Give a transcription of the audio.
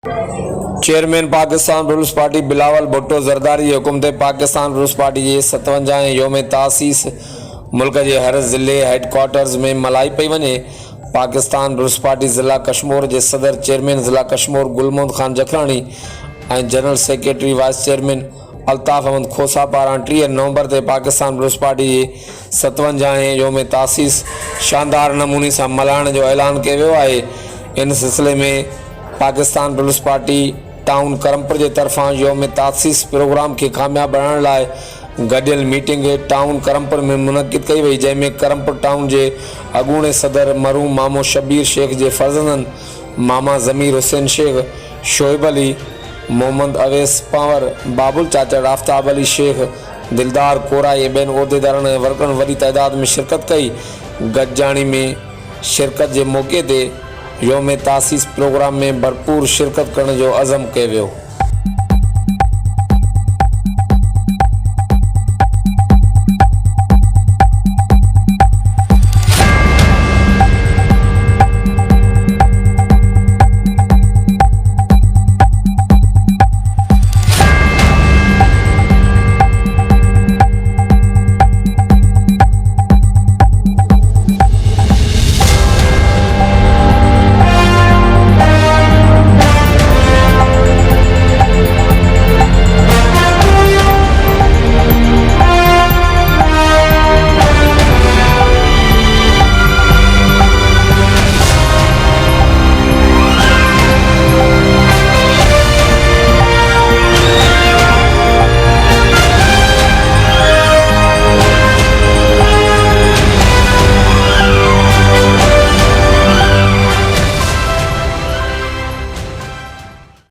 Chairman Pakistan Peoples Party Bilawal Bhutto Zardari हुकुम ते Pakistan Peoples party जे 57 योम तासीस मुल्क के हर ज़िले हेडक्वार्टर्स में मल्हाई पई वञे। पाकिस्तान पीपल्स पार्टी ज़िला कश्मीर के सदर चेयरमैन ज़िला कश्मीर गुलमोहम्मद खान जखरानी और general secretary vice chairman Altaf Ahmed Khosa पारां 30 नवंबर ते पाकिस्तान पीपल्स पार्टी के 57 योम तासीस शानदार नमूने से मल्हाइण जो ऐलान किया वियो आहे। इन सिलसिले में पाकिस्तान पीपल्स पार्टी टाउन क़रमपुर के तरफान योम तासीस प्रोग्राम के कामयाब बनाने लाइ गडियल मीटिंग टाउन क़रमपुर में मुनक़िद कई वई, जैमें क़रमपुर टाउन के अगूणे सदर मरहूम मामो शबीर शेख के फर्जंदन मामा ज़मीर हुसैन शेख, शोएब अली, मोहम्मद अवैस पंवर, बाबुल चाचड़, आफ्ताब अली शेख, दिलदार कोरा ये बेन उहदेदारन ऐं वर्करन वॾी तादाद में शिरकत कई। गॾजाणी में शिरकत के मौके ते योम तासीस प्रोग्राम में भरपूर शिरकत करण जो अज़म कयो वियो।